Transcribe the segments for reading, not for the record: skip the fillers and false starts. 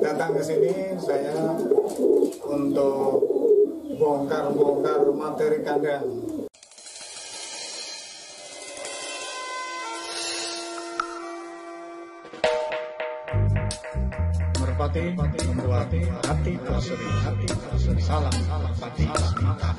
datang ke sini saya untuk bongkar-bongkar materi kandang. Merpati membuat hati berseri, salam merpati semata.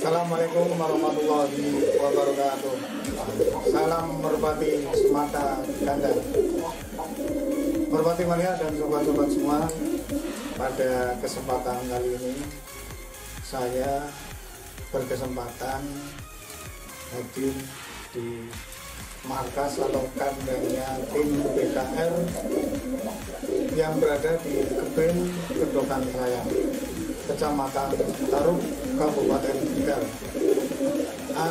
Assalamualaikum warahmatullahi wabarakatuh. Salam merpati semata kandang. Merpati mania dan sobat-sobat semua, pada kesempatan kali ini saya berkesempatan hadir di markas atau kandangnya tim BKR yang berada di Kebin Gedokan Raya, Kecamatan Tarub, Kabupaten Tegal.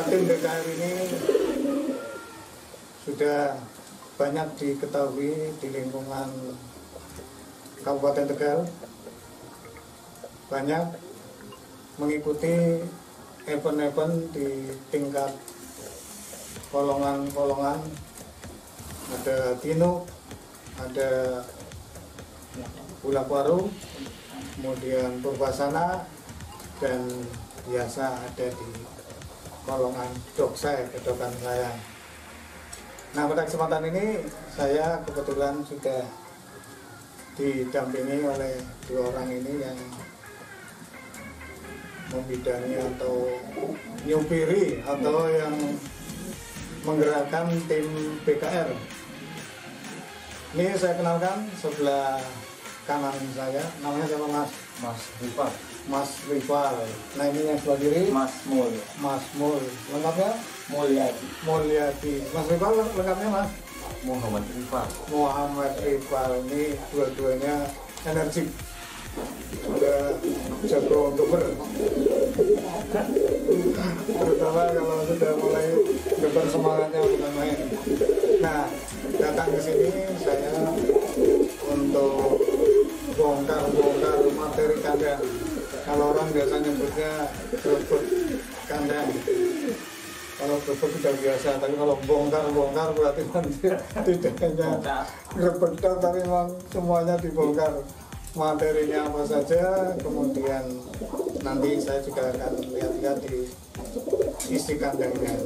Tim BKR ini sudah banyak diketahui di lingkungan Kabupaten Tegal, banyak mengikuti event-event di tingkat kolongan-kolongan, ada Tinuk, ada Bulakwaru, kemudian Purbasana, dan biasa ada di kolongan Doksai, Gedokan Raya. Nah, pada kesempatan ini saya kebetulan sudah didampingi oleh dua orang ini yang membidangi atau nyupiri atau yang menggerakkan tim BKR. Ini saya kenalkan, sebelah kanan saya namanya siapa, Mas? Mas Rival. Mas Rival. Nah, ini yang sebelah kiri Mas Mul. Mas Mul. Lengkapnya Mulyadi. Mulyadi. Mas Rival lengkapnya, Mas? Muhammad Rival. Muhammad Rival. Ini dua-duanya energik, sudah jago untuk terutama kalau sudah mulai bersemangatnya untuk main. Nah, datang ke sini saya untuk bongkar-bongkar materi kandang. Kalau orang biasa nyebutnya grebek kandang. Kalau grebek sudah biasa, tapi kalau bongkar-bongkar berarti nanti tidak hanya grebek dong, tapi memang semuanya dibongkar. Materinya apa saja, kemudian nanti saya juga akan lihat-lihat di isi kandangnya.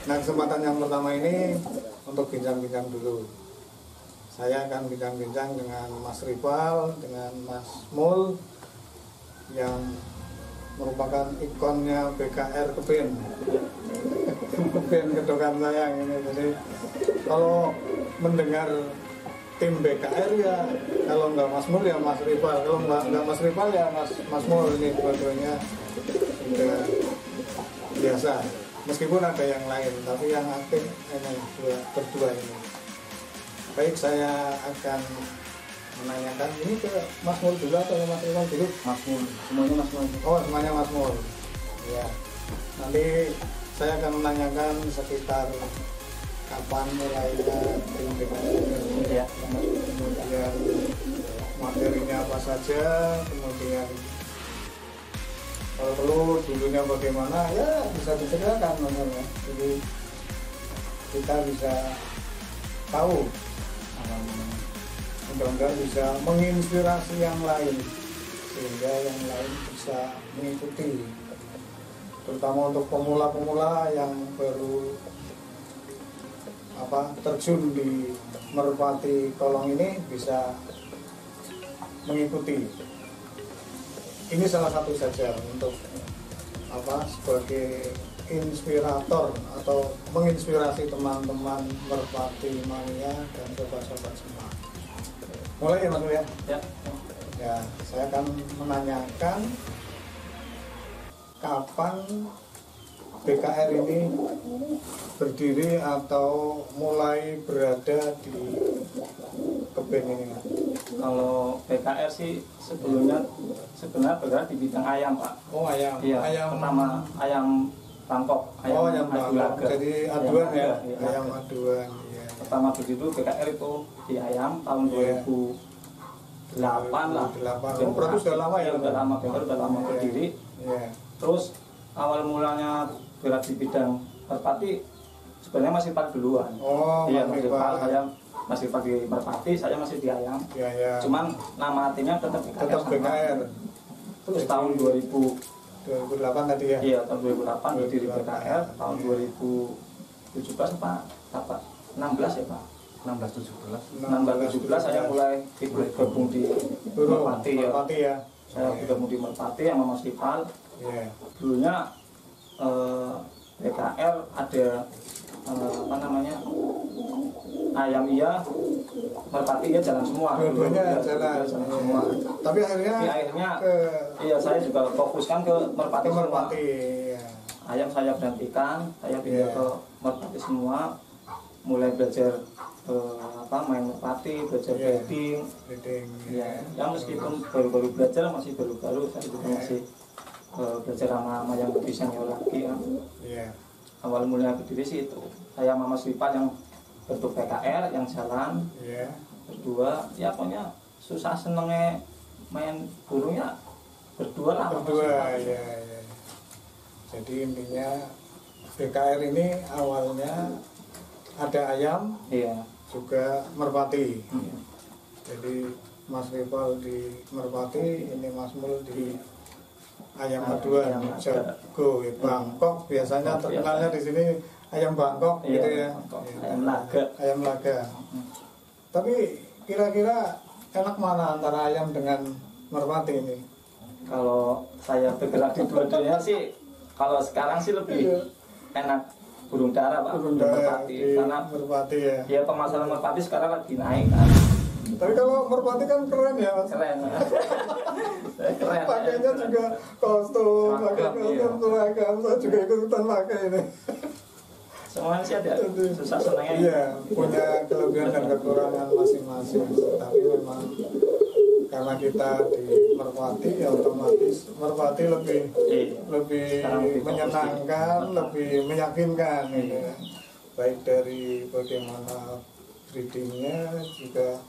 Nah, kesempatan yang pertama ini untuk bincang-bincang dulu. Saya akan bincang-bincang dengan Mas Rival, dengan Mas Mul, yang merupakan ikonnya BKR Kebin. Kebin Gedokan Sayang ini. Jadi kalau mendengar tim BKR ya, kalau nggak Mas Mul ya Mas Rival, kalau nggak Mas Rival ya Mas Mul. Ini dua-duanya sudah biasa. Meskipun ada yang lain, tapi yang aktif ini berdua ini. Baik, saya akan menanyakan ini ke Mas Mul dulu atau Mas Rival dulu? Mas Mul, semuanya Mas Mul. Oh, semuanya Mas Mul. Ya. Nanti saya akan menanyakan sekitar kapan mulainya tim BKR, ya, kemudian materinya apa saja, kemudian kalau perlu dulunya bagaimana, ya bisa diceritakan namanya. Jadi kita bisa tahu, mudah-mudahan bisa menginspirasi yang lain sehingga yang lain bisa mengikuti, terutama untuk pemula-pemula yang baru terjun di merpati kolong ini bisa mengikuti. Ini salah satu saja untuk sebagai inspirator atau menginspirasi teman-teman merpati mania dan sobat-sobat semua. Mulai ya Mas ya? Ya. Ya, saya akan menanyakan kapan BKR ini berdiri atau mulai berada di kebun ini? Kalau PKR sih sebenarnya bergerak di bidang ayam, Pak. Oh, ayam. Iya, Ayam pertama ayam Bangkok, ayam adu Bangkok. laga. Jadi aduan ya, Iya, ayam laga. aduan. Iya. Pertama begitu PKR itu di ayam tahun Iya. 2008 lah. 2008. Oh, berarti sudah lama ya? Udah lama, PKR udah lama Iya. berdiri. Iya. Terus awal mulanya gerak di bidang merpati sebenarnya masih Pak duluan. Oh, Iya, Mas masih Rival. Pak, saya masih Pak di merpati, saya masih di ayam. Iya, iya. Cuman nama artinya tetap Tetap sama. BKR. Terus Jadi, tahun 2008 tadi ya? iya tahun 2008 berdiri 2008. PKR, tahun 2017 apa 16 ya Pak. 16-17. 16-17 saya mulai gabung di Merpati ya. Merpati ya. Saya gabung di Merpati sama Mas Rival. Iya. Dulunya PKR ada apa namanya, ayam iya, merpati iya jalan semua. Dua-duanya Iya, jalan semua. Tapi akhirnya Tapi akhirnya ke iya, saya juga fokuskan ke merpati semua. Merpati. Iya. Ayam saya berhentikan, saya pindah Iya. ke merpati semua, mulai belajar apa main merpati, belajar Iya. breeding. Breeding. Ya, yang meskipun baru-baru belajar, masih baru-baru, saya juga masih belajar sama yang bisa nyewa lagi kan. Iya. Awal mulanya berdiri sih itu saya sama Mas Rival yang bentuk PKR yang jalan. Iya. Berdua ya pokoknya susah senengnya main burungnya berdua lah sama Mas Berdua Rival. ya, ya. Jadi intinya BKR ini awalnya ada ayam Iya. juga merpati. Iya. Jadi Mas Rival di merpati, ini Mas Mul di ayam aduan, Ayam jago, Bangkok biasanya Oh, terkenalnya di sini ayam Bangkok Iya, gitu ya. Bangkok. Iya. Ayam laga. Ayam laga. Tapi kira-kira enak mana antara ayam dengan merpati ini? Kalau saya bergerak di dua-duanya sih, kalau sekarang sih lebih Iya. enak burung dara Pak, Burung dara merpati. di Karena merpati ya. ya pemasaran merpati sekarang lagi naik kan. Tapi kalau merpati kan keren ya Mas. Keren. Keren. Pakainya juga kostum, pakai Seragam, iya. kostum seragam, saya juga ikutan pakai ini. Semuanya sih ada susah senangnya. Iya, punya kelebihan dan kekurangan masing-masing. Tapi memang karena kita di merpati ya otomatis merpati lebih Iya. lebih Sekarang lebih menyenangkan, fokus di lebih meyakinkan gitu Iya. ya. Baik dari bagaimana breedingnya juga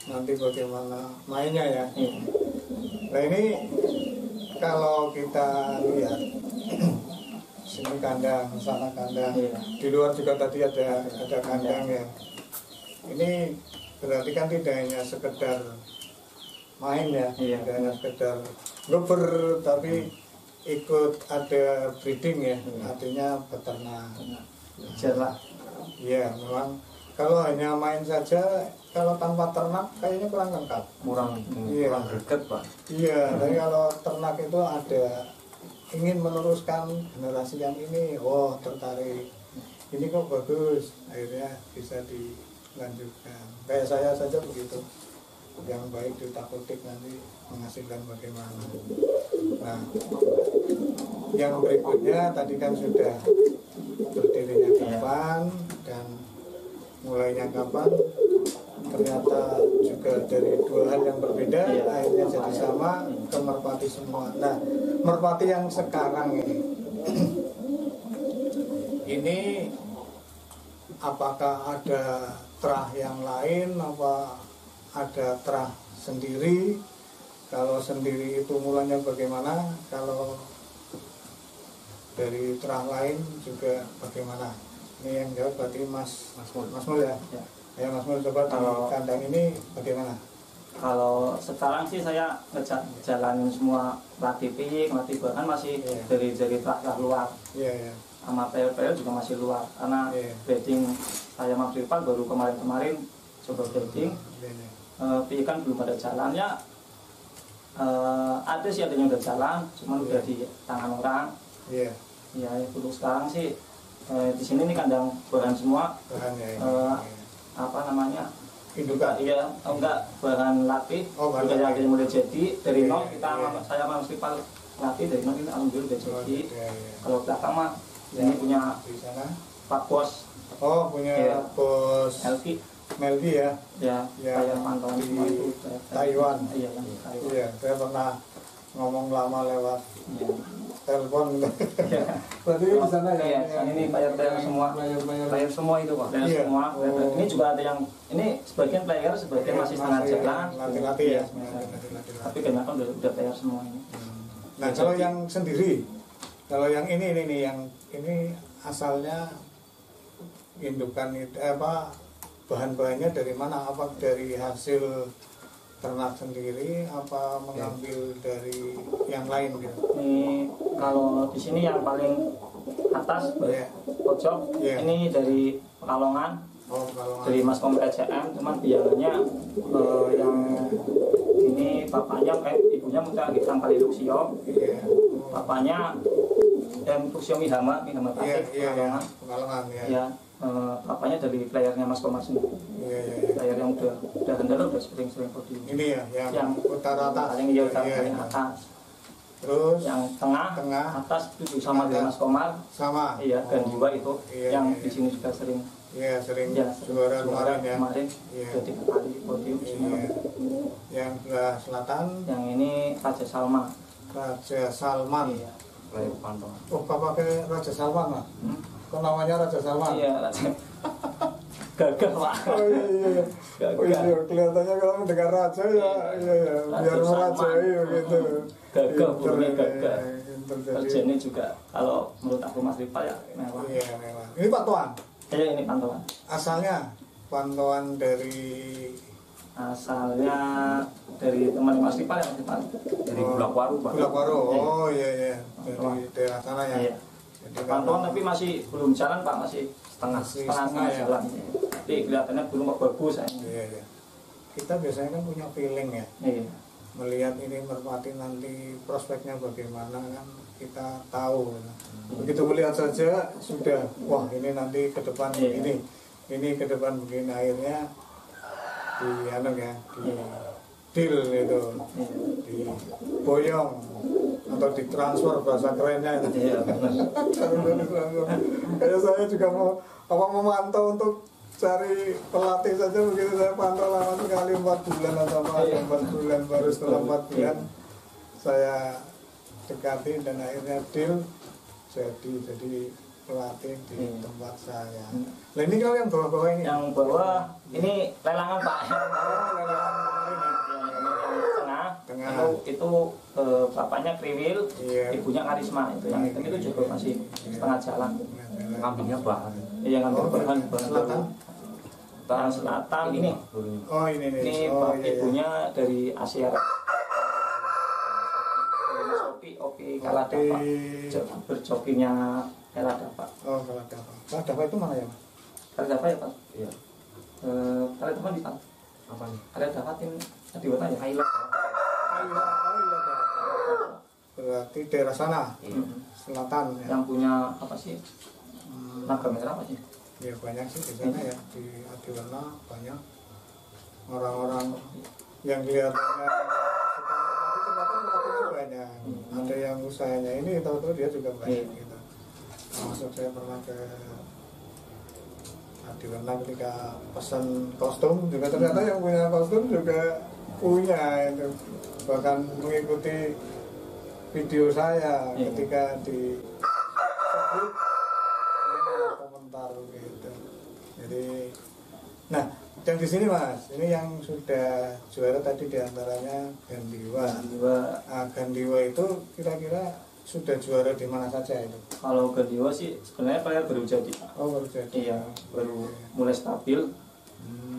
nanti bagaimana mainnya ya. Iya. Nah ini kalau kita lihat sini kandang, sana kandang, Iya. di luar juga tadi ada kandang ya. Ini berarti kan tidak hanya sekedar main ya, Iya. tidak hanya sekedar ngoper, tapi ikut ada breeding ya, artinya beternak. Belajar lah. Iya, memang kalau hanya main saja, kalau tanpa ternak kayaknya kurang lengkap. Iya. kurang greget Pak. Iya, tapi kalau ternak itu ada ingin meneruskan generasi yang ini, oh tertarik, ini kok bagus, akhirnya bisa dilanjutkan. Kayak saya saja begitu, yang baik ditakutik nanti menghasilkan bagaimana. Nah, yang berikutnya tadi kan sudah berdirinya kapan dan mulainya kapan, ternyata juga dari dua hal yang berbeda, Iya. akhirnya jadi sama ke merpati semua. Nah, merpati yang sekarang ini apakah ada terah yang lain, apa ada terah sendiri? Kalau sendiri itu mulanya bagaimana? Kalau dari terah lain juga bagaimana? Ini yang jawab berarti Mas Mul ya. Ya. Ya Mas Mul, coba di Kalau- kandang ini bagaimana? Kalau sekarang sih saya ngejalanin semua latih piyik, latih bahan masih Iya. dari terah luar. Iya ya. Sama PL juga masih luar. Karena Iya. breeding saya Mas Rival baru kemarin coba breeding. Iya, iya. Piyik kan belum ada jalannya. Ada sih adanya udah jalan, cuman Iya. udah di tangan orang. Iya. Ya untuk sekarang sih di sini nih kandang bahan semua. Bahan ya. Eh, apa namanya? Indukan. Iya, enggak bahan latih. Oh, bahan Juga latih. yang mulai jadi dari Iya, nol kita iya. saya Mas Rival latih dari nol ini alhamdulillah udah Oh, jadi. iya, iya. Kalau belakang mah Ya, ini punya di sana. Pak Bos Oh, punya Iya. bos Elki. Meldi ya. Ya, Ya, player pantauan di semua itu Taiwan. Iya, yang di Taiwan. Iya, saya pernah ngomong lama lewat Iya. telepon. Iya. Berarti di sana ya. Iya, ini player semua. Player semua itu Pak. Player Iya. semua. Oh. Ini juga ada yang ini sebagian player, sebagian masih setengah jalan. Latih-latih ya. Iya, tapi kebanyakan udah player semua ini. Nah, kalau yang sendiri, kalau yang ini nih, yang ini asalnya indukan itu bahan-bahannya dari mana? Apa dari hasil ternak sendiri? Apa mengambil dari yang lain gitu? Ini kalau di sini yang paling atas Iya. pojok Iya. ini dari Pekalongan, Oh, kalau dari Mas Kom PCM, cuman biayanya yang ini bapaknya ibunya mungkin kita kali Luxio, iya. bapaknya Luxio Mihama Iya, Pasif iya, iya. Pekalongan. Pekalongan ya. Ya, bapaknya dari playernya Mas Komar sendiri. Iya, iya, iya. Player yang udah handal udah sering-sering podium. Ini ya, yang Yang utara atas. Paling iya utara Iya, paling iya. atas. Terus Yang tengah, Tengah. atas itu sama dengan Mas Komar. sama. Iya, dan Oh. juga itu Iya, yang iya, di sini juga sering Iya, sering ya, juara kemarin ya. Kemarin Iya. udah 3 kali podium di sini. Iya. Yang sebelah selatan Yang ini Raja Salma. Raja Salman. Iya. Player pantauan. Oh, Bapak ke Raja Salman lah. Hmm? Kok namanya Raja Salman? Iya, Raja. Gagah, Pak. Oh iya iya. iya. Gagah. Oh iya, kelihatannya kalau mendengar raja ya, iya ya, biar Raja merajai Salman. begitu. Gagah, Pinter, burungnya iya, gagah. iya, pinter jadi. Kerjanya juga kalau menurut aku Mas Rival ya mewah. Iya, memang. Ini pantauan. Iya, ini pantauan. Asalnya pantauan dari Asalnya dari teman Mas Rival ya Mas Rival. Dari Bulakwaru, Pak. Bulakwaru. Iya. Oh iya iya. Pantauan. Dari daerah sana ya. Iya. Jadi Pantauan kalau- tapi masih belum jalan Pak, masih setengah Masih setengah, setengah ya. jalan. Tapi kelihatannya belum bagus ya. Iya iya. Kita biasanya kan punya feeling ya. Iya. Melihat ini merpati nanti prospeknya bagaimana kan kita tahu. Begitu melihat saja sudah, wah ini nanti ke depan Iya. ini ke depan begini, akhirnya di anu ya, di Iya. deal itu, Iya. di boyong atau ditransfer bahasa kerennya itu. Iya, benar. Kayak saya juga mau memantau untuk cari pelatih saja, begitu saya pantau lama sekali 4 bulan atau apa, Iya. 4 bulan, baru setelah 4 bulan Iya. saya dekati dan akhirnya deal jadi pelatih di Iya. tempat saya. Hmm. Nah ini kalau yang bawah-bawah ini, Yang bawah ini lelangan Pak. lelangan kemarin ya? Tengah, Tengah. itu bapaknya Kriwil, Iya. ibunya Karisma itu yang itu juga masih setengah jalan. Ngambilnya bahan. Yang ngambil Oh, bahan selatan. Yang selatan ini Oh ini nih. ini Oh iya, iya. ibunya dari Asia. Opi Kalada Pak. Berjokinya Kalada Pak. Oh Kalada. Kalada itu mana ya? Mas? Kalada ya Pak. Iya. Kalada Pak di Pak. Apa nih? Kalada Patin di mana ya? Highlight. Berarti daerah sana, Hmm. selatan ya. Yang punya apa sih? Naga merah apa sih? Ya banyak sih di sana ya, di Adiwana banyak orang-orang yang kelihatannya tempatnya banyak. Ada yang usahanya ini, tahu-tahu dia juga banyak gitu. Termasuk saya pernah ke Adiwana ketika pesan kostum juga, ternyata yang punya kostum juga punya itu, bahkan mengikuti video saya ketika di sebut komentar gitu. Jadi, nah yang di sini Mas, ini yang sudah juara tadi diantaranya Gandiwa. Gandiwa itu kira-kira sudah juara di mana saja itu? Kalau Gandiwa sih sebenarnya player baru jadi Pak. Oh baru jadi. Iya, baru mulai stabil.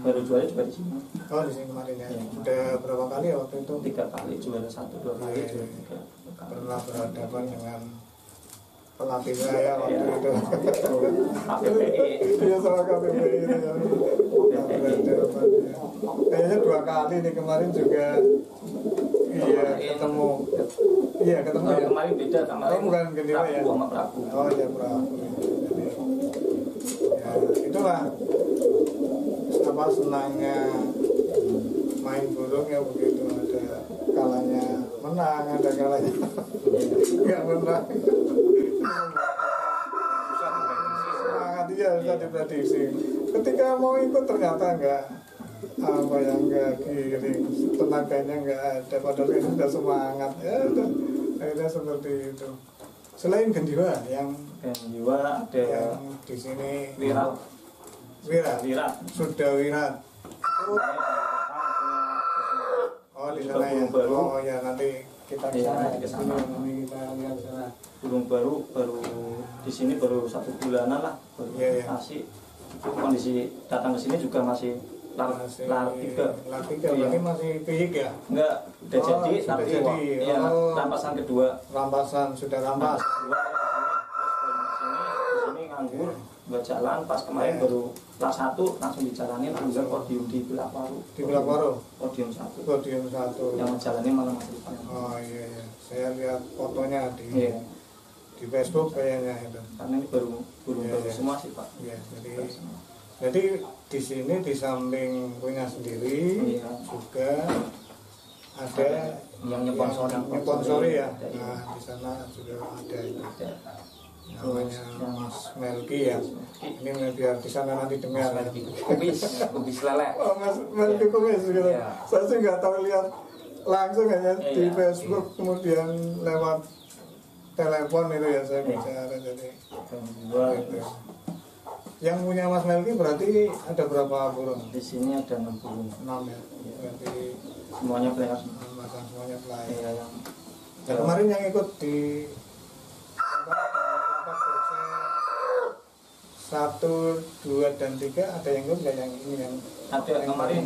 Baru juara juga di sini. Oh di sini kemarin ya. Iya. Udah berapa kali ya waktu itu? 3 kali juara 1, 2 kali Iya, juara iya. 3. Pernah berhadapan dengan pelatih saya waktu Iya. itu. KPPI. Iya sama KPPI itu ya. Berhadapan, ya. Kayaknya 2 kali nih kemarin juga. Iya ketemu. Iya ketemu ya. Kemarin beda kemarin. Oh, bukan Gandiwa ya? Prabu sama Prabu. Oh iya Prabu. Jadi, ya itulah apa senangnya main burung ya begitu, ada kalanya menang, ada kalanya nggak menang. Semangat iya bisa diprediksi. Ketika mau ikut ternyata enggak giring, tenaganya enggak ada, padahal ini sudah semangat ya udah, akhirnya seperti itu. Selain Gendiwa yang ada yang di sini Wirat sudah Wirat. Oh di sana ya. Oh ya nanti kita ke sana. Nanti kita lihat sana. Burung baru di sini baru 1 bulanan lah, baru masih kondisi datang ke sini juga masih lar 3 berarti masih pihik ya? Enggak, udah jadi sudah tapi jadi. Ya, rampasan kedua. Rampasan sudah rampas. Di sini nganggur, nggak jalan. Pas kemarin baru kelas 1 langsung dijalanin ambil podium di Bulakwaru. Di Bulakwaru. Podium 1. Yang menjalani malam hari. Oh iya. Saya lihat fotonya di Facebook kayaknya itu. Karena ini baru semua sih Pak. Iya, jadi di sini di samping punya sendiri juga ada yang nyponsori ya. Nah di sana juga ada itu. Namanya Mas Melki ya. Ini biar di sana nanti dengar. Kubis lele. Oh Mas Melki Kumis gitu. Saya sih nggak tahu lihat langsung hanya di Facebook, kemudian lewat telepon itu ya saya bicara jadi. Gitu. Yang punya Mas Melki berarti ada berapa burung? Di sini ada 6 burung. 6 ya. Berarti semuanya player. Semuanya player. Iya, yang kemarin yang ikut di 1, 2, dan 3 ada yang ikut nggak yang ini yang? Ada yang kemarin.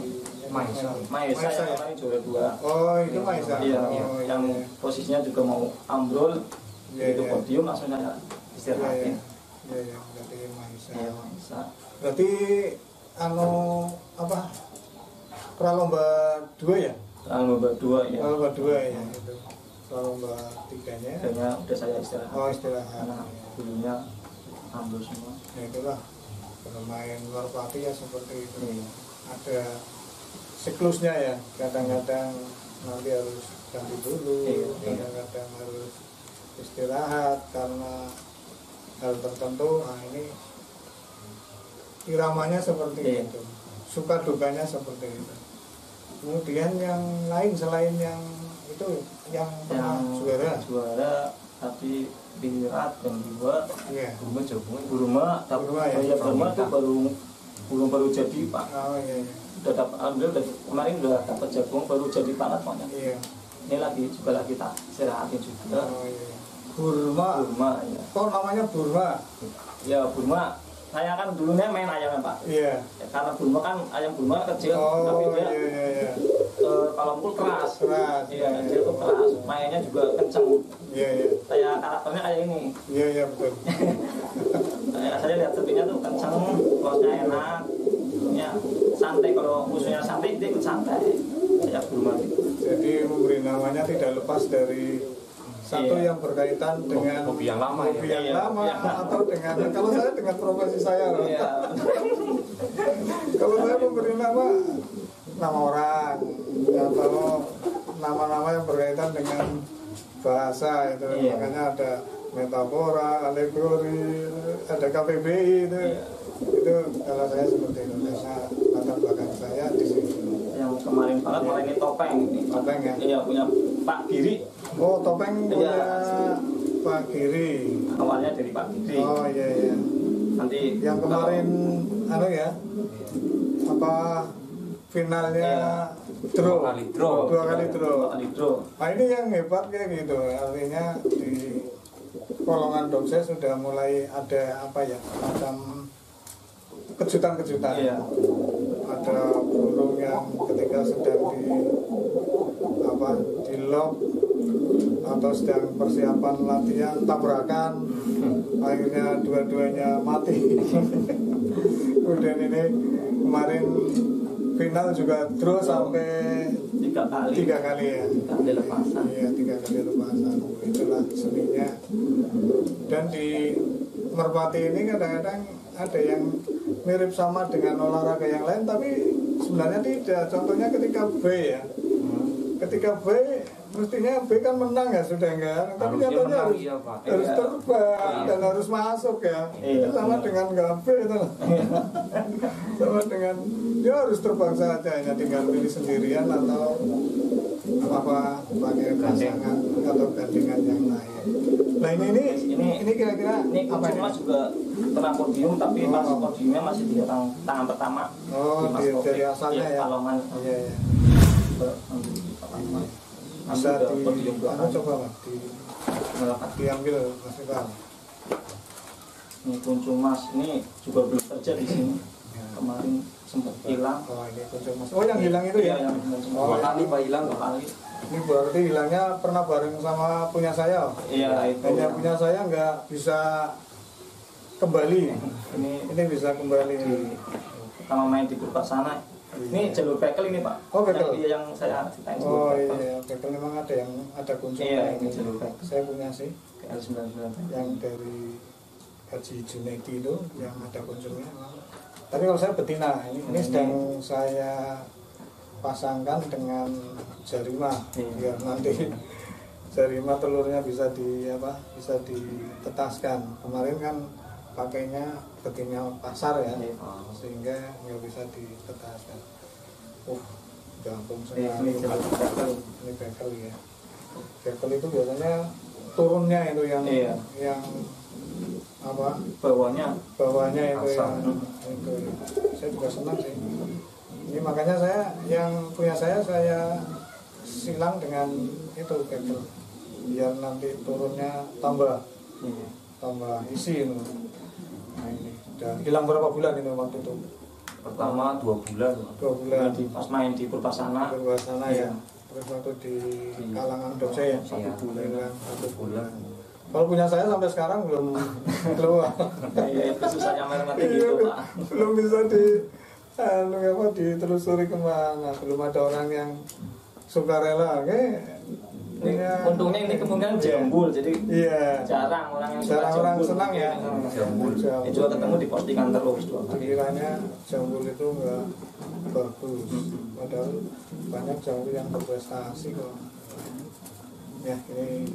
Maisa yang kemarin juara 2. Oh itu Maisa. Iya, yang posisinya juga mau ambrol. Itu podium langsung saya istirahatin. Iya, berarti Maisa. Iya, Maisa. Berarti pralomba 2 ya? Pralomba 2 ya. Pralomba 2 ya itu. Pralomba 3-nya. Kayaknya udah saya istirahat. Oh istirahat. Karena dulunya ambrol semua. Ya itulah bermain merpati ya seperti itu. Ada siklusnya ya. Kadang-kadang nanti harus ganti dulu. Kadang-kadang harus istirahat karena hal tertentu. Nah ini iramanya seperti itu, suka dukanya seperti itu. Kemudian yang lain selain yang itu yang pernah juara tapi Wirat dan Diwa Burma itu baru jadi Pak. Udah dapat ambil kemarin udah dapat jagung baru jadi banget pokoknya. Ini lagi tak istirahatin juga. Burma ya. Kok namanya Burma? Ya Burma. Saya kan dulunya main ayamnya Pak. Iya. Ya, karena Burma kan ayam Burma kecil, tapi dia kalau pun keras. Iya, kecil tuh keras. Mainnya juga kenceng. Iya. Kayak karakternya kayak ini. Iya betul. Saya lihat sepinya tuh kenceng, losnya enak. Ya santai, kalau musuhnya santai dia ikut santai. Kayak Burma gitu. Jadi memberi namanya tidak lepas dari satu yang berkaitan dengan hobi yang lama atau dengan kalau saya dengan profesi saya kalau saya memberi nama orang atau nama-nama yang berkaitan dengan bahasa itu makanya ada metafora, alegori, ada KPBI itu kalau saya seperti itu karena latar belakang saya di sini. Yang kemarin banget malah ini topeng ya? Iya punya Pak Giri. Oh topeng punya Pak Giri. Awalnya dari Pak Giri. Oh iya. Nanti yang kemarin finalnya dua kali draw. Nah ini yang hebat kayak gitu, artinya di kolongan Dokses sudah mulai ada macam kejutan-kejutan. Ada burung yang ketika sedang di lock atau sedang persiapan latihan tabrakan, akhirnya dua-duanya mati. Kemudian ini kemarin final juga terus sampai 3 kali ya. 3 kali lepasan. Iya 3 kali lepasan. Itulah seninya. Dan di merpati ini kadang-kadang ada yang mirip sama dengan olahraga yang lain, tapi sebenarnya tidak. Contohnya ketika B ya. Ketika B mestinya B kan menang ya sudah enggak, tapi nyatanya harus, iya, Pak. harus terbang dan harus masuk ya. Itu sama dengan nggak B itu. Sama dengan dia harus terbang saja, hanya tinggal pilih sendirian atau apa pakai pasangan atau gandengan yang lain. Nah ini kira-kira ini apa ini? Mas juga pernah podium tapi pas podiumnya masih di tangan pertama. Oh, dari asalnya ya. Kalongan. Iya. Bisa di podium coba Mas diambil Mas Iqbal. Ini kuncung Mas ini juga belum kerja di sini. Kemarin sempat hilang. Oh, ini kuncung Mas. Oh, yang hilang itu ya? Dua kali Pak hilang, 2 kali. Ini berarti hilangnya pernah bareng sama punya saya. Iya, itu. Hanya punya saya nggak bisa kembali. Ini bisa kembali. Pertama main di Purwasana. Ini jalur bekel ini Pak. Oh, bekel. Yang saya ceritain. Oh iya, bekel memang ada yang ada kuncung. Iya, ini jalur bekel. Saya punya sih. L99. Yang dari Haji Junaidi itu yang ada kuncungnya. Tapi kalau saya betina, ini sedang saya pasangkan dengan jarima biar nanti jarima telurnya bisa ditetaskan. Kemarin kan pakainya betina pasar ya, sehingga nggak bisa ditetaskan. Gampang sekali. Ini bekel ya. Bekel itu biasanya turunnya itu yang apa? Bawahnya itu yang itu. Saya juga senang sih. Ini makanya yang punya saya silang dengan itu bekel biar nanti turunnya tambah isi itu. Nah ini udah hilang berapa bulan itu waktu itu? Pertama 2 bulan. 2 bulan. Pas main di Purwasana. Ya. Terus waktu di Kalangan Dokse ya 1 bulan. 1 bulan. Kalau punya saya sampai sekarang belum keluar. Iya, itu susahnya mati gitu Pak. Belum bisa ditelusuri kemana. Belum ada orang yang sukarela. Untungnya ini kemungkinan jambul, jadi jarang orang yang senang ya. Jambul. Ini juga ketemu di postingan terus. Pikirannya jambul itu enggak bagus. Padahal banyak jambul yang berprestasi kok. Ya ini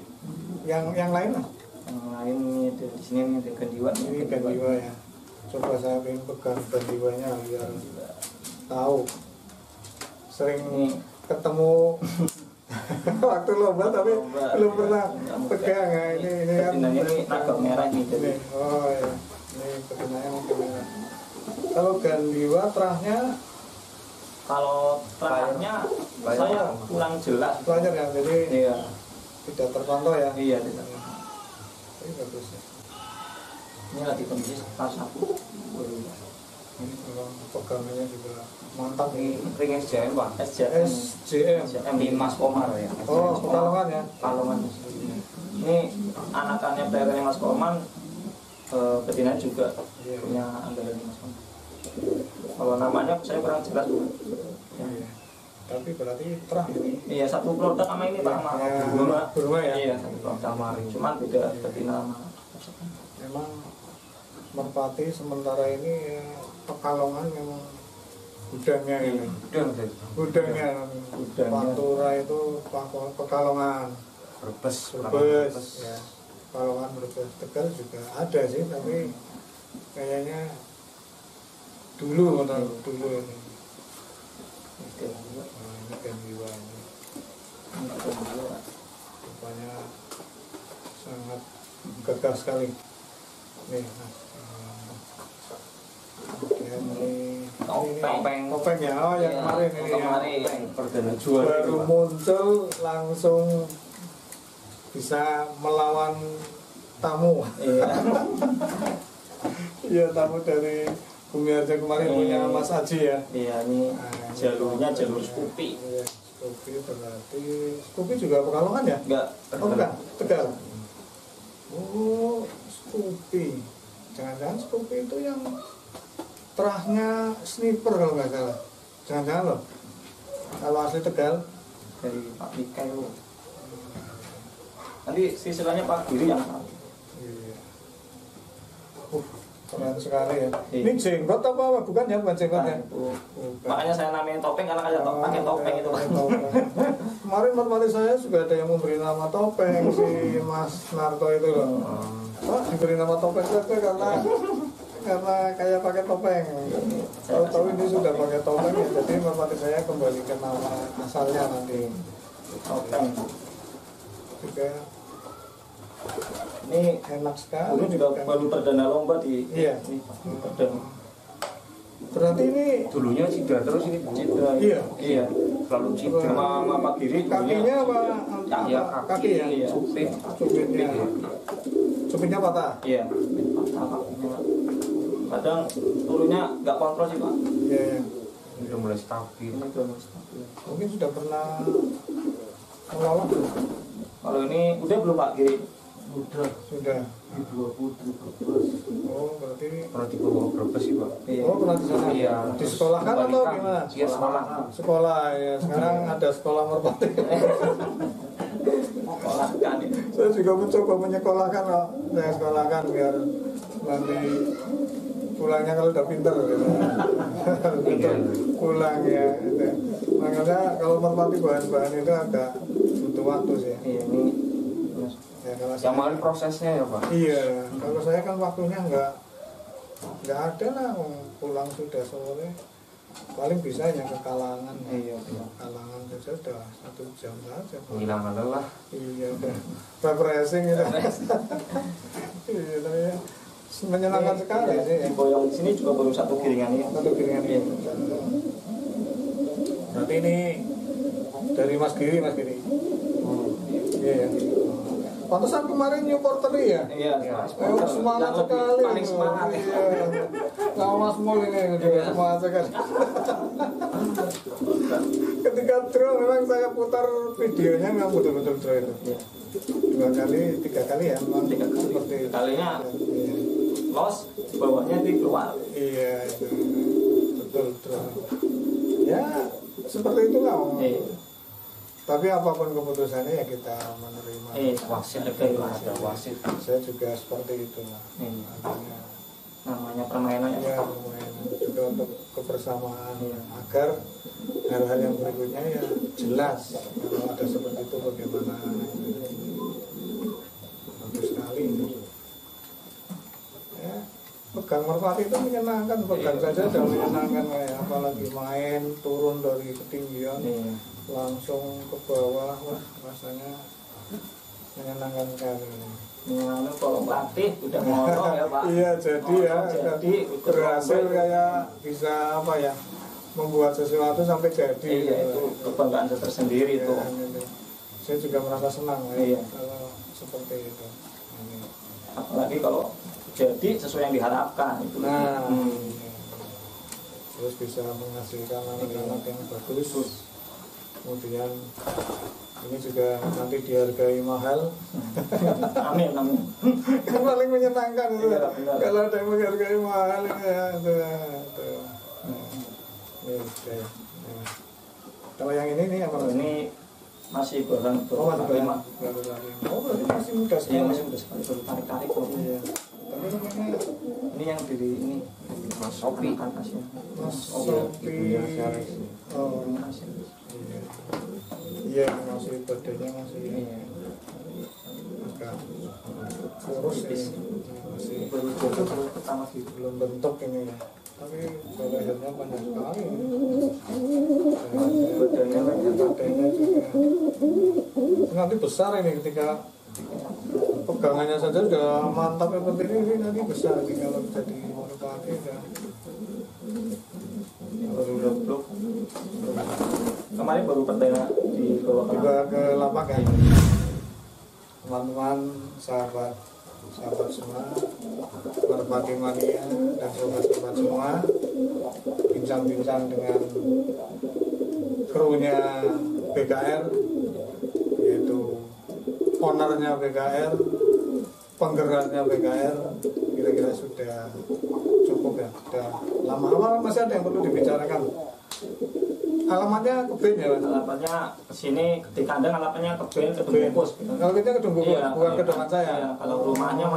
yang lain lah. Yang lain ini di sini ini Gandiwa. Ini Gandiwa ya. Coba saya ingin pegang Gandiwanya biar tahu. Sering ketemu waktu lomba tapi belum pernah pegang ya. Ini kan naga merah ini. Oh ya. Ini betinanya naga merah. Kalau Gandiwa terahnya saya kurang jelas. Banyak ya, jadi tidak terpantau ya. Iya, tidak. Ini bagus ya. Ini lagi kondisi kelas 1. Ini kalau pegangannya juga mantap Ini ring SJM Pak. SJM di Mas Komar ya. Oh, Pekalongan ya. Pekalongan. Ini anakannya pelayannya Mas Koman, betina juga punya anggaran Mas Koman. Kalau namanya saya kurang jelas Bu. Iya. Tapi berarti terah ini. Iya, satu produk sama ini Pak, sama Burma ya. Iya, satu produk Mari. Cuman beda betina sama. Memang merpati sementara ini Pekalongan memang gudangnya ini. Gudangnya. Pantura itu Pekalongan. Brebes Ya. Pekalongan, Brebes, Tegal juga ada sih, tapi kayaknya dulu ini. Ini Gandiwa ini. Rupanya sangat gagah sekali. Nih, topeng ya. Oh, yang kemarin ini ya. Perdana juara baru muncul langsung bisa melawan tamu. Iya, tamu dari Bumi Harja kemarin punya Mas Aji ya. Iya, ini jalurnya jalur Scoopy. Iya, Scoopy berarti Scoopy juga Pekalongan ya? Enggak. Oh, enggak, Tegal. Oh, Scoopy. Jangan-jangan Scoopy itu yang terahnya sniper kalau nggak salah. Jangan-jangan loh. Kalau asli Tegal dari Pak Mika itu. Nanti silsilahnya Pak Giri yang tahu. Iya. Keren sekali ya. Ini jenggot apa? Bukan ya, bukan jenggot ya. Makanya saya namain topeng karena kayak pakai topeng itu. kemarin merpati saya juga ada yang memberi nama topeng si Mas Narto itu loh. Pak diberi nama topeng itu karena kayak pakai topeng. Tahu ini sudah pakai topeng ya, jadi merpati saya kembali ke nama asalnya nanti. Topeng juga ini enak sekali. Dulu juga baru perdana lomba di iya. Berarti ini dulunya Cidra terus ini Cidra. Iya. Selalu Cidra sama Pak Giri. Kakinya apa? Iya, kaki ya. Iya. Supitnya patah. Iya. Patah kakinya. Kadang turunnya nggak kontrol sih Pak. Iya. Udah mulai stabil. Mungkin sudah pernah melolong. Kalau ini udah belum Pak Giri? Sudah. Oh, berarti Pernah di Brebes sih Pak. Oh, pernah di sana. Iya. Di sekolah kan atau gimana? Iya, sekolah. Sekolah ya. Sekarang ada sekolah merpati. Sekolah kan. Saya juga mencoba menyekolahkan loh. Saya sekolahkan biar nanti pulangnya kalau udah pinter gitu. Pulang ya gitu. Makanya kalau merpati bahan-bahan itu agak butuh waktu sih. Iya, ini ya, kalau yang malah prosesnya ya Pak. Iya, kalau saya kan waktunya nggak ada lah, pulang sudah sore, paling bisa yang ke Kalangan. Iya. Kalangan saja sudah 1 jam saja. Menghilangkan lelah. Iya, udah refreshing gitu. Iya, tapi ya, menyenangkan sekali sih. Di Boyong sini juga baru 1 giringan ini. 1 giringan ini. Berarti ini dari Mas Giri. Iya ya. Pantesan kemarin New Porteri ya? Iya. Semangat sekali. Paling semangat. Iya. Sama Mas Mul ini juga semangat sekali. Ketika draw memang saya putar videonya memang betul-betul draw itu. Iya. 2 kali, 3 kali ya? 3 kali. Seperti Kalinya iya. los, bawahnya di keluar. Iya, itu betul draw. Ya, seperti itulah. Iya. Tapi apapun keputusannya ya kita menerima. Wasit ada wasit. Saya juga seperti itu lah. Namanya permainan ya. Permainan juga untuk kebersamaan agar hal-hal yang berikutnya ya jelas. Kalau ada seperti itu bagaimana? Bagus sekali. Ya, pegang merpati itu menyenangkan. Pegang saja sudah menyenangkan ya. Apalagi main turun dari ketinggian. Langsung ke bawah, wah rasanya menyenangkan sekali. Menyenangkan kalau pelatih udah ngorong ya Pak. Iya jadi ya, jadi berhasil kayak bisa apa ya, membuat sesuatu sampai jadi. Iya itu kebanggaan tersendiri itu. Saya juga merasa senang ya kalau seperti itu. Apalagi kalau jadi sesuai yang diharapkan itu. Nah, terus bisa menghasilkan anak-anak yang bagus. Kemudian ini juga nanti dihargai mahal. Amin. Kan paling menyenangkan itu. Iya, kalau ada yang menghargai mahal ini ya itu. Kalau yang ini nih apa? Ini masih baru lagi. Oh berarti masih muda sekali. Iya masih muda sekali, baru tarik-tarik kok. Iya. Tapi ini yang dari ini Mas Sopi. Mas Sopi. Oh iya masih badannya masih agak kurus ya. Masih pertama belum bentuk ini ya. Tapi lehernya panjang sekali. Badannya juga nanti besar ini ketika pegangannya saja sudah mantap seperti ini nanti besar sih kalau jadi merpati ya. Baru blok. Kemarin baru perdana dibawa ke lapak kan. Teman-teman, sahabat semua, merpati mania dan sobat-sobat semua, bincang-bincang dengan krunya BKR, yaitu ownernya BKR, penggeraknya BKR, kira-kira sudah cukup ya. Sudah lama-lama masih ada yang perlu dibicarakan. Alamatnya ke Ben ya? Alamatnya sini di kandang, alamatnya ke Ben, ke Bungkus. Kalau kita ke Bungkus, bukan ke Dokan saya. Iya, kalau rumahnya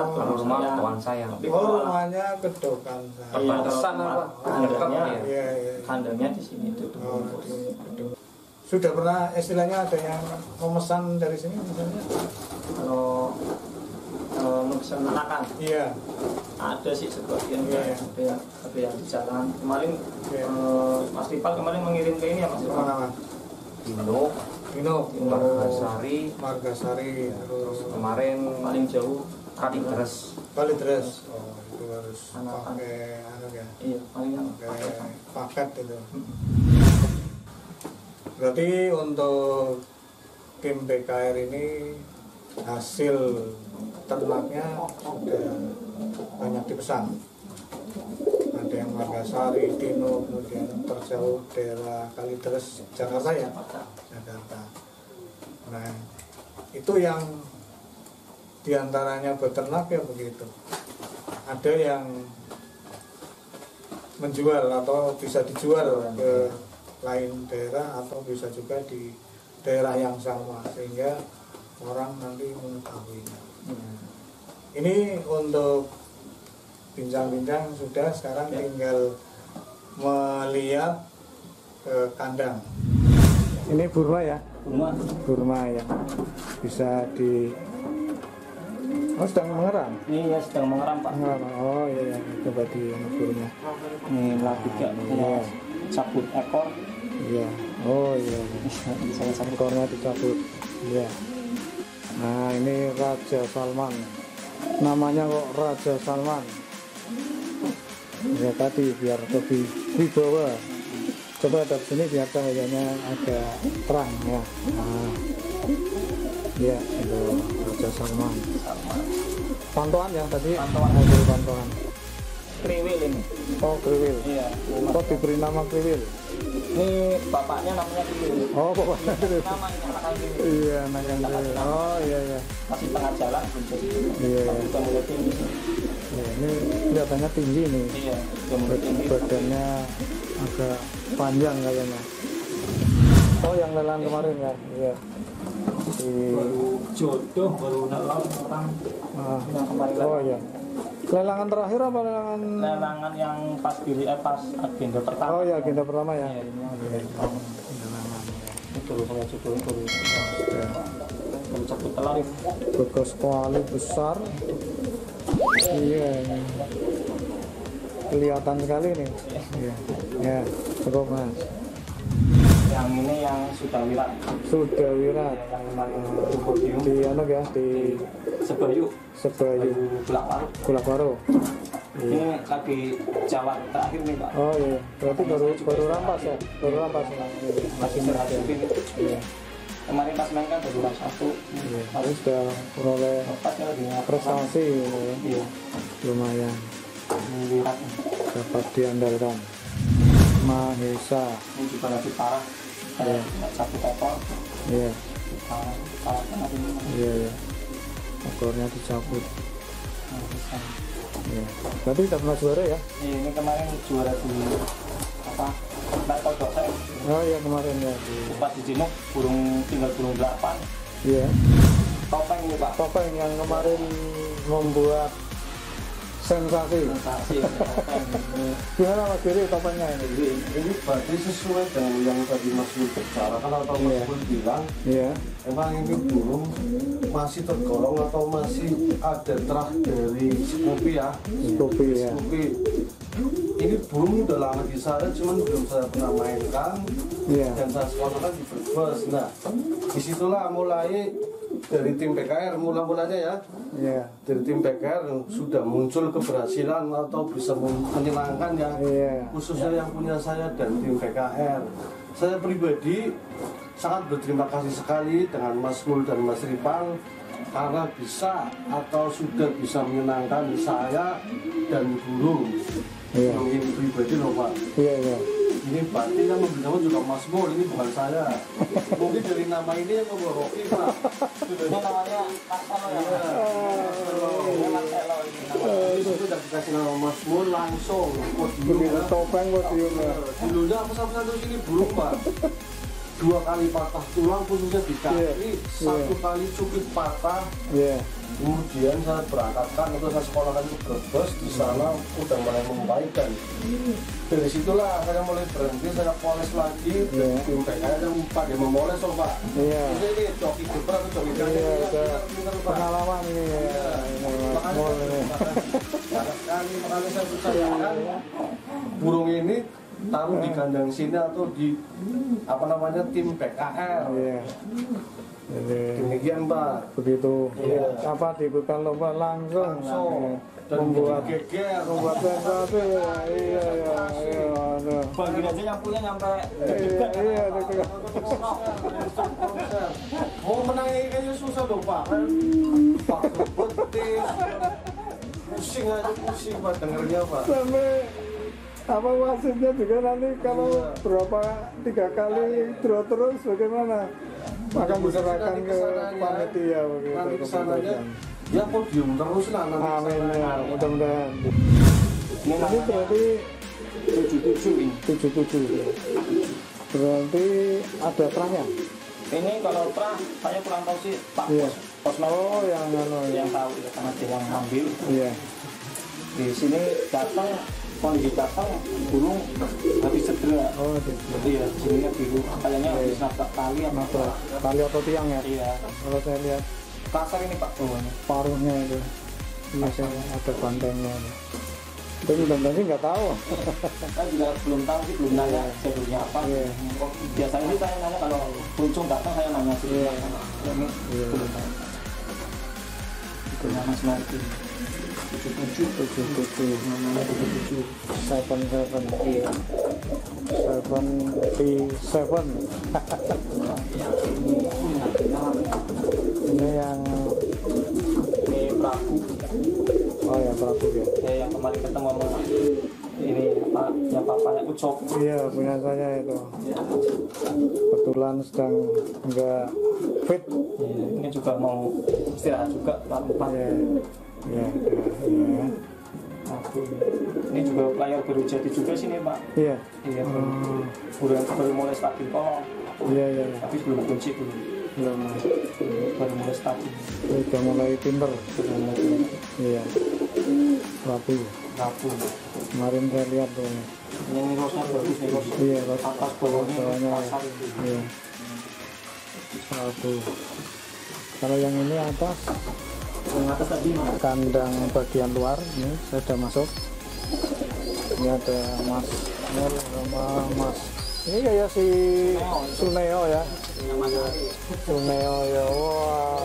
kawan saya. Oh, rumahnya ke Dokan saya. Iya, Pesan apa? kandangnya, Iya. kandangnya di sini itu. sudah pernah istilahnya ada yang memesan dari sini misalnya? Kalau memesan anakan? Iya. Ada sih sebagian, iya. ada yang di jalan. Kemarin iya. Mas Ripal kemarin mengirim ke ini ya Mas Ripal? Mana? Dino, Margasari, terus kemarin paling jauh Kalideres. Oh itu harus pakai ya? Iya, paling pakai paket itu. Berarti untuk tim BKR ini hasil ternaknya sudah banyak dipesan. Ada yang Margasari, Dino, kemudian terjauh daerah Kalideres, Jakarta ya? Jakarta. Nah, itu yang diantaranya beternak ya begitu. Ada yang menjual atau bisa dijual ke lain daerah atau bisa juga di daerah yang sama sehingga orang nanti mengetahuinya. Ini untuk bincang-bincang sudah, sekarang tinggal melihat ke kandang. Ini burma ya? Burma yang bisa di sedang mengeram? Iya, sedang mengeram Pak. Oh iya, coba di burma. Ini lagi gak punya cabut ekor. Iya. Oh iya. Saya cabut ekornya dicabut. Iya. Nah ini Raja Salman. Namanya kok Raja Salman. Ya tadi biar lebih wibawa. Coba dari sini biar cahayanya agak terang ya. Nah, ya itu Raja Salman. Pantauan yang tadi mobil pantauan. Kriwil ini. Oh kriwil. Iya. Kok diberi nama kriwil? Ini bapaknya namanya kriwil. Oh bapaknya kriwil. Nama ini anak kriwil. Iya anak kriwil. Oh iya iya. Masih tengah jalan belum jadi. Iya. Sudah mulai tinggi. Ya, ini kelihatannya tinggi nih. Iya. Sudah mulai tinggi. Badannya agak panjang kayaknya. Oh yang lelang kemarin ya? Iya. Baru jodoh, baru lelang orang. Yang kemarin. Oh iya. Lelangan terakhir apa lelangan? Lelangan yang pas pas agenda pertama. Oh iya agenda pertama ya. Iya, ini agenda pertama. Itu saya jodohin baru. Baru cabut telur. Bekas kuali besar. Iya. Kelihatan sekali nih. Iya. Ya, cukup Mas. Yang ini yang sudah wirat. Sudah wirat. Yang kemarin di anu ya di Sebayu Kulakwaru. Ini lagi jawab terakhir nih Pak. Oh iya, berarti baru rampas ya? Baru rampas ya? Masih berhasil. Iya. Kemarin pas main kan baru rampas 1. Iya. Tapi sudah peroleh prestasi ini ya. Iya. Lumayan. Wirat. Dapat diandalkan. Mahesa. Ini juga lagi parah. Iya. Satu ekor. Iya. Parah banget ini. Iya iya. Ekornya dicabut. Iya. Berarti tidak pernah juara ya? Ini kemarin juara di apa? Level dosen. Oh iya kemarin ya. Pas di Jinuk tinggal burung 8. Iya. Topeng ini Pak. Topeng yang kemarin membuat sensasi. Gimana Mas Giri topengnya ini? Ini berarti sesuai dengan yang tadi Mas Wil bicara kan, atau Mas Wil bilang emang ini burung masih tergolong atau masih ada terah dari Scoopy ya. Scoopy ya. Ini burung udah lama di sana, cuman belum saya pernah mainkan. Dan saya sekolahkan di Brebes. Nah, disitulah mulai dari tim BKR mulanya ya. Dari tim BKR sudah muncul keberhasilan atau bisa menyenangkan ya. Khususnya yang punya saya dan tim BKR. Saya pribadi sangat berterima kasih sekali dengan Mas Mul dan Mas Ripang karena bisa atau sudah bisa menyenangkan saya dan guru. Ini pribadi loh Pak. Ini berarti yang memberitahu juga Mas Mul, ini bukan saya. Mungkin dari nama ini yang membawakan Pak. Ini namanya Mas Elo ya. Mas Elo ini. Itu sudah dikasih nama Mas Mul langsung. Begitu topeng podiumnya. Dulunya apa-apa terus ini burung Pak. 2 kali patah tulang khususnya di kaki, 1 kali cukit patah. Kemudian saya berangkatkan untuk saya sekolahkan ke Brebes, di sana udah mulai membaikkan. Dari situlah saya mulai berhenti, saya poles lagi. Tim PKR yang pada memoles loh Pak. Ini joki depan atau joki pengalaman ini makanya saya percayakan burung ini taruh di kandang sini atau di apa namanya tim PKR. Demikian Pak. Begitu. Apa dibuka lomba langsung. Membuat geger, membuat sensasi. Iya. Bagi aja yang punya nyampe. Iya. Mau menang ini kayaknya susah dong Pak. Pak betis. Pusing Pak dengernya Pak. Sampai apa wasitnya juga nanti kalau berapa 3 kali draw terus bagaimana? Akan diserahkan ke panitia begitu. Nanti kesananya ya podium terus lah nanti. Amin ya, mudah-mudahan. Ini berarti 77 ini. 77. Berarti ada terahnya? Ini kalau terah saya kurang tahu sih Pak Posmen. Oh yang tahu ya karena dia yang ngambil. Iya. Di sini datang kondisi datang burung habis cedera. Oh, iya, sininya biru, kayaknya habis nabrak tali atau tiang ya? Iya. Kalau saya lihat kasar ini Pak bawahnya. Paruhnya itu. Iya, ada bantengnya. Tapi mudah-mudahan sih nggak tahu. Saya juga belum tahu sih, belum nanya jadulnya apa. Biasanya sih saya nanya kalau kuncung datang saya nanya sih. Ini belum tahu. Itu nama Sinarki. 77 ini yang Prabu. Oh ya Prabu ya. Yang kemarin ketemu sama ini Pak, yang papanya Ucok. Iya punya saya itu. Kebetulan sedang enggak fit. Ini juga mau istirahat juga Pak 4. Iya. Ini juga layar baru jadi juga sini Pak. Iya. Baru mulai stabil kok. Iya. Tapi belum kunci dulu. Baru mulai stabil. Udah mulai pinter. Iya. Rapu. Kemarin saya lihat tuh. Ini rosnya bagus nih ros. Iya. Atas bawahnya. Iya. Rapu. Kalau yang ini atas. Yang atas tadi kandang bagian luar ini saya sudah masuk. Ini ada Mas Mel sama Mas ini kayak si Suneo ya. Suneo ya. Wah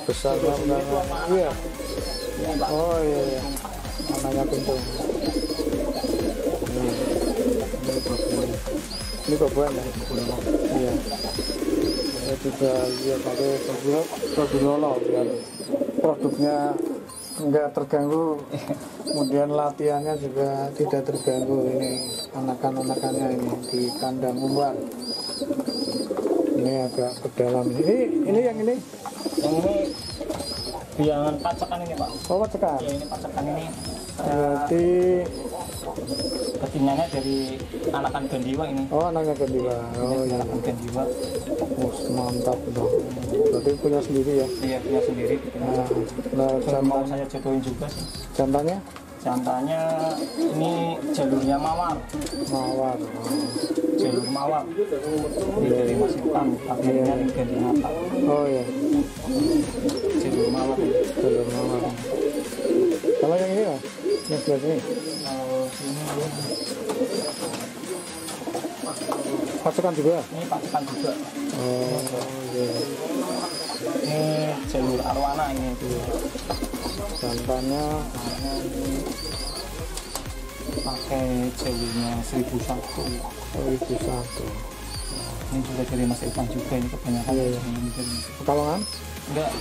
besar banget. Iya. Oh iya. Anaknya pintu. Ini babuan ya. Iya. Saya juga lihat pakai Fabiola biar produknya enggak terganggu, kemudian latihannya juga tidak terganggu. Ini anakan-anakannya ini di kandang luar. Ini agak ke dalam. Ini yang ini biangan pacakan ini Pak. Oh pacakan. Iya ini pacakan ini. Berarti ketinggiannya dari anakan gandiwa ini. Oh anaknya gandiwa. Oh iya. Anakan gandiwa. Mantap itu. Berarti punya sendiri ya? Iya punya sendiri. Nah mau saya jodohin juga sih. Jantannya? Jantannya ini jalurnya mawar. Mawar. Jalur mawar. Ini dari Mas Ipan. Akhirnya dari ganti mata. Oh iya. Jalur mawar. Jalur mawar. Kalau yang ini ya? Yang sebelah sini? Pasukan juga? Ini pasukan juga. Oh iya. Ini jalur arwana ini. Jantannya pakai jalurnya 1001. Ini juga dari Mas Ipan juga ini kebanyakan. Iya. Pekalongan? Enggak,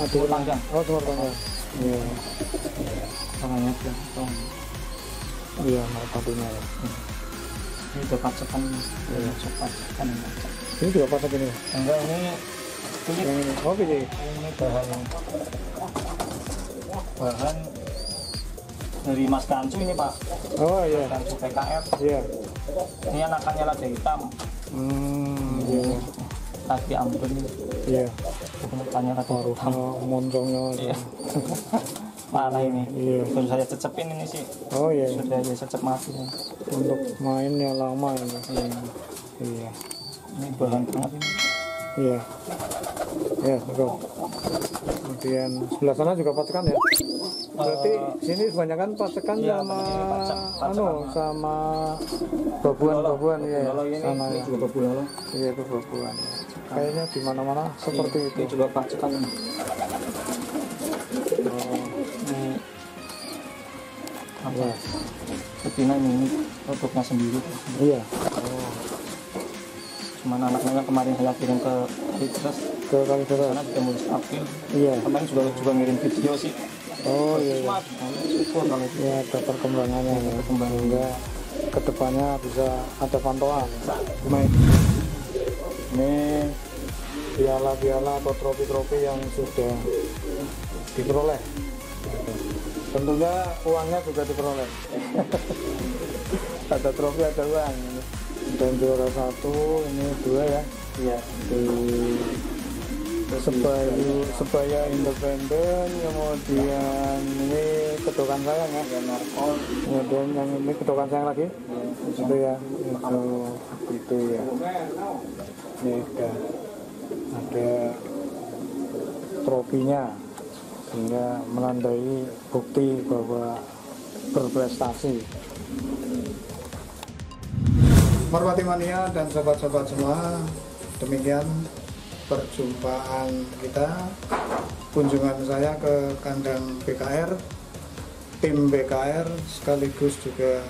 Timur Tangga. Oh Timur Tangga. Iya. Tangannya belakang. Iya, mau patunya ya. Ini udah pacakan ini. Pacakan ini. Ini juga pacak ini? Enggak, ini kulit. Yang ini? Oh pilih. Ini bahan dari Mas Kancu ini Pak. Oh iya. Kancu PKR. Iya. Ini anakannya lada hitam. Iya. Kaki ambon ini. Iya. Tanya kata Moncongnya. Iya. Parah ini. Iya. Baru saya cecepin ini sih. Oh iya. Sudah ya cecep mati. Untuk mainnya lama ini. Iya. Iya. Ini bahan banget ini. Iya. Ya, betul. Kemudian sebelah sana juga pacekan ya. Berarti sini kebanyakan pacekan Iya, sama pacekan. sama babuan-babuan ya. Kalau ini, Sana ini ya. juga babuan. Iya, itu babuan. Ya. Kayaknya di mana-mana seperti Ini itu. juga pacekan. Oh, Ini apa? iya. Betina ini produknya sendiri. Iya. Cuman anaknya kemarin saya kirim ke Kalideres, Ke Kalideres. sana juga mulai April. Iya. Kemarin juga ngirim video sih. Oh iya. Iya. Syukur kalau itu. Ya, ada perkembangannya ya. Sehingga kedepannya bisa ada pantauan. Baik. Ini piala-piala atau trofi-trofi yang sudah diperoleh. Tentunya uangnya juga diperoleh. Ada trofi, ada uang. Dan juara 1, ini 2 ya. Iya. Di Sebaya Independen, kemudian ini Kedokan Sayang ya. Kemudian yang ini Kedokan Sayang lagi. Itu ya. Itu ya. Ini ada trofinya, sehingga menandai bukti bahwa berprestasi. Merpati Mania dan sobat-sobat semua, demikian perjumpaan kita, kunjungan saya ke kandang BKR, tim BKR sekaligus juga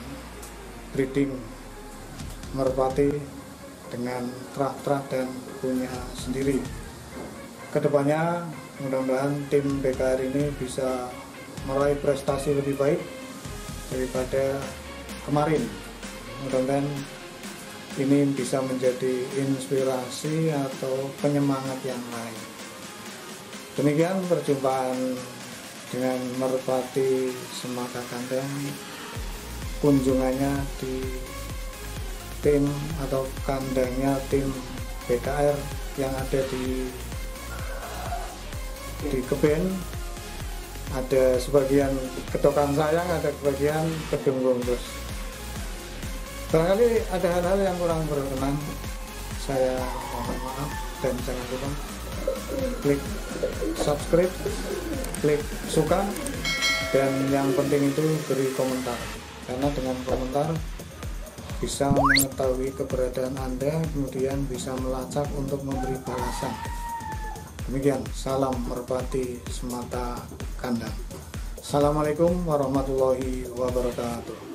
breeding merpati dengan terah-terah dan punya sendiri. Kedepannya mudah-mudahan tim BKR ini bisa meraih prestasi lebih baik daripada kemarin. Mudah-mudahan ini bisa menjadi inspirasi atau penyemangat yang lain. Demikian perjumpaan dengan merpati Semata Kandang, kunjungannya di tim atau kandangnya tim BKR yang ada di Keben. Ada sebagian Kedokan Sayang, ada sebagian Kedung Bungkus. Barangkali ada hal-hal yang kurang berkenan, saya mohon maaf, dan jangan lupa klik subscribe, klik suka, dan yang penting itu beri komentar, karena dengan komentar bisa mengetahui keberadaan Anda, kemudian bisa melacak untuk memberi balasan. Demikian, salam merpati Semata Kandang. Assalamualaikum warahmatullahi wabarakatuh.